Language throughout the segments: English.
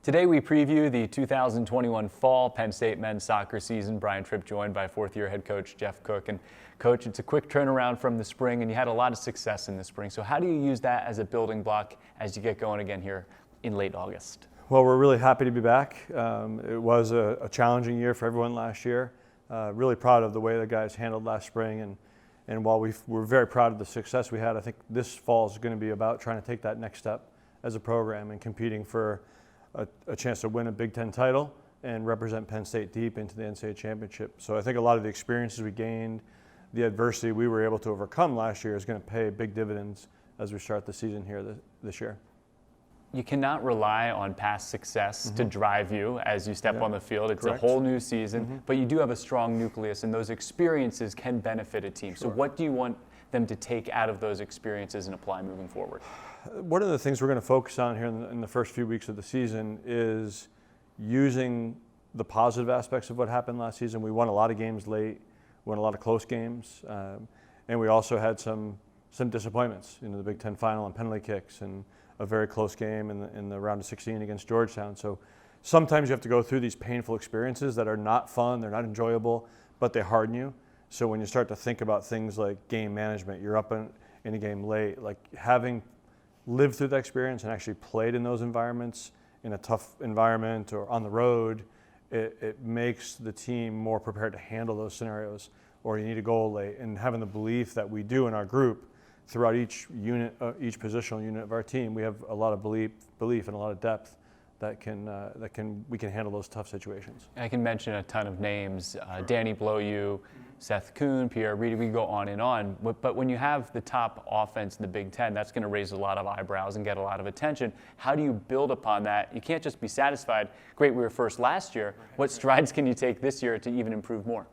Today we preview the 2021 fall Penn State men's soccer season. Brian Tripp joined by fourth-year head coach Jeff Cook. And Coach, it's a quick turnaround from the spring, and you had a lot of success in the spring. So how do you use that as a building block as you get going again here in late August? Well, we're really happy to be back. It was a challenging year for everyone last year. Really proud of the way the guys handled last spring. And while we're very proud of the success we had, I think this fall is going to be about trying to take that next step as a program and competing for a chance to win a Big Ten title and represent Penn State deep into the NCAA championship. So I think a lot of the experiences we gained, the adversity we were able to overcome last year is going to pay big dividends as we start the season here this year. You cannot rely on past success to drive you as you step on the field. It's Correct. a whole new season, but you do have a strong nucleus, and those experiences can benefit a team. Sure. So what do you want them to take out of those experiences and apply moving forward? One of the things we're going to focus on here in the first few weeks of the season is using the positive aspects of what happened last season. We won a lot of games late, won a lot of close games, and we also had some disappointments. The Big Ten final on penalty kicks and a very close game in the round of 16 against Georgetown. So sometimes you have to go through these painful experiences that are not fun, they're not enjoyable, but they harden you. So when you start to think about things like game management, you're up in a game late, like having lived through that experience and actually played in those environments, in a tough environment or on the road, it makes the team more prepared to handle those scenarios, or you need a goal late. And having the belief that we do in our group throughout each unit, each positional unit of our team, we have a lot of belief and a lot of depth that we can handle those tough situations. I can mention a ton of names, Danny Bloyu, Seth Kuhn, Pierre Reed, we go on and on. But when you have the top offense in the Big Ten, that's going to raise a lot of eyebrows and get a lot of attention. How do you build upon that? You can't just be satisfied, great, we were first last year. What strides can you take this year to even improve more?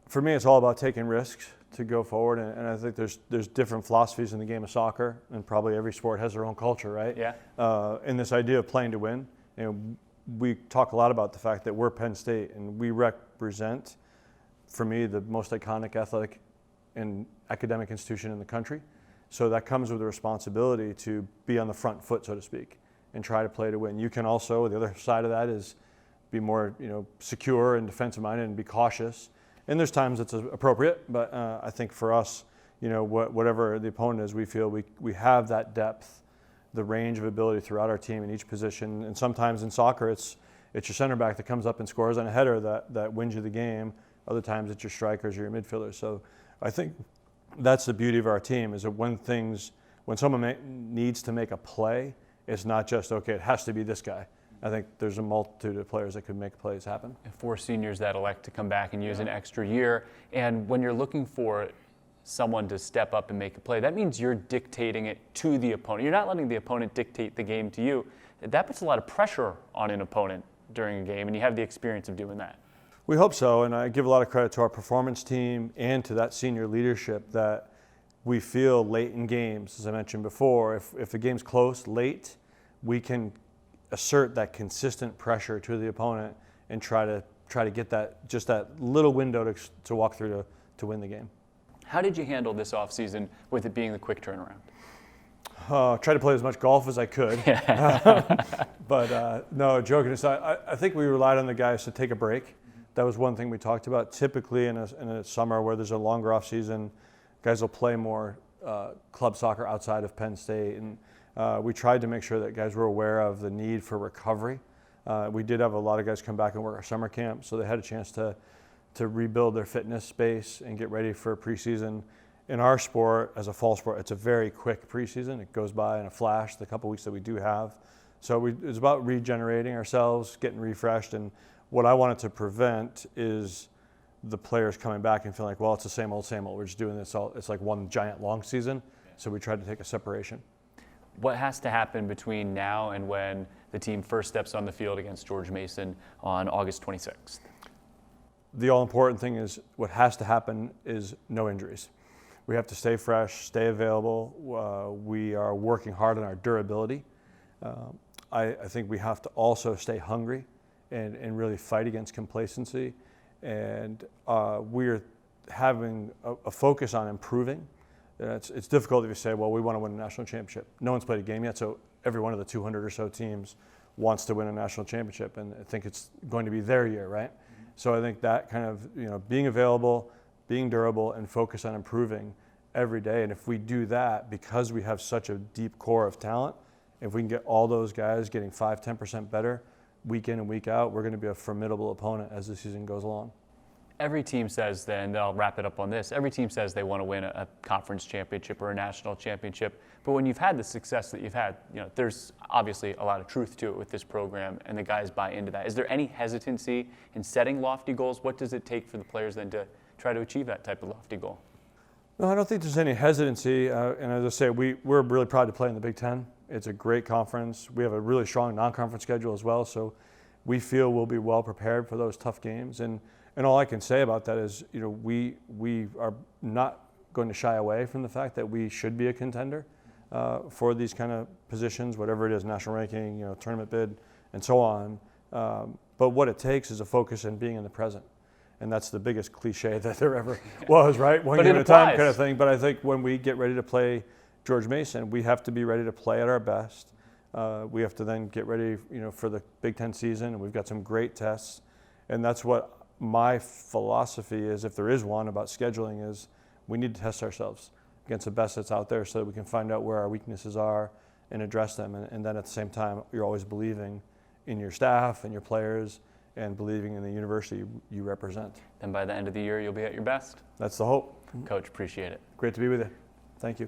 For me, it's all about taking risks to go forward, and I think there's different philosophies in the game of soccer, and probably every sport has their own culture, right? Yeah. And this idea of playing to win, we talk a lot about the fact that we're Penn State, and we represent, for me, the most iconic athletic and academic institution in the country. So that comes with the responsibility to be on the front foot, so to speak, and try to play to win. You can also, the other side of that is be more, secure and defensive-minded and be cautious. And there's times it's appropriate, but I think for us, whatever the opponent is, we feel we have that depth, the range of ability throughout our team in each position. And sometimes in soccer, it's your center back that comes up and scores on a header that wins you the game. Other times it's your strikers or your midfielders. So I think that's the beauty of our team, is that when someone needs to make a play, it's not just, okay, it has to be this guy. I think there's a multitude of players that could make plays happen. 4 seniors that elect to come back and use an extra year. And when you're looking for someone to step up and make a play, that means you're dictating it to the opponent. You're not letting the opponent dictate the game to you. That puts a lot of pressure on an opponent during a game, and you have the experience of doing that. We hope so, and I give a lot of credit to our performance team and to that senior leadership that we feel late in games, as I mentioned before, if the game's close, late, we can assert that consistent pressure to the opponent and try to get that little window to walk through to win the game. How did you handle this offseason with it being the quick turnaround? Tried to play as much golf as I could. But no, joking aside, I think we relied on the guys to take a break. That was one thing we talked about. Typically in a summer where there's a longer off season, guys will play more club soccer outside of Penn State. And we tried to make sure that guys were aware of the need for recovery. We did have a lot of guys come back and work our summer camp, so they had a chance to rebuild their fitness base and get ready for preseason. In our sport, as a fall sport, it's a very quick preseason. It goes by in a flash, the couple weeks that we do have. So it's about regenerating ourselves, getting refreshed, and what I wanted to prevent is the players coming back and feeling like, well, it's the same old, we're just doing this all. It's like one giant long season, so we tried to take a separation. What has to happen between now and when the team first steps on the field against George Mason on August 26th? The all-important thing is what has to happen is no injuries. We have to stay fresh, stay available. We are working hard on our durability. I think we have to also stay hungry and really fight against complacency. And we're having a focus on improving. It's difficult if you say, well, we want to win a national championship. No one's played a game yet, so every one of the 200 or so teams wants to win a national championship, and I think it's going to be their year, right? So I think that kind of, being available, being durable, and focus on improving every day. And if we do that, because we have such a deep core of talent, if we can get all those guys getting 5-10% better week in and week out, we're going to be a formidable opponent as the season goes along. Every team says, then I'll wrap it up on this, every team says they want to win a conference championship or a national championship. But when you've had the success that you've had, there's obviously a lot of truth to it with this program, and the guys buy into that. Is there any hesitancy in setting lofty goals? What does it take for the players then to try to achieve that type of lofty goal? No, I don't think there's any hesitancy. And as I say, we're really proud to play in the Big Ten. It's a great conference. We have a really strong non-conference schedule as well, so we feel we'll be well prepared for those tough games. And all I can say about that is, we are not going to shy away from the fact that we should be a contender for these kind of positions, whatever it is, national ranking, tournament bid, and so on. But what it takes is a focus in being in the present. And that's the biggest cliche that there ever was, right? One game at a time kind of thing. But I think when we get ready to play George Mason, we have to be ready to play at our best. We have to then get ready, for the Big Ten season, and we've got some great tests. And that's what my philosophy is, if there is one, about scheduling, is we need to test ourselves against the best that's out there so that we can find out where our weaknesses are and address them. And then at the same time, you're always believing in your staff and your players and believing in the university you represent. Then by the end of the year, you'll be at your best. That's the hope. Coach, appreciate it. Great to be with you. Thank you.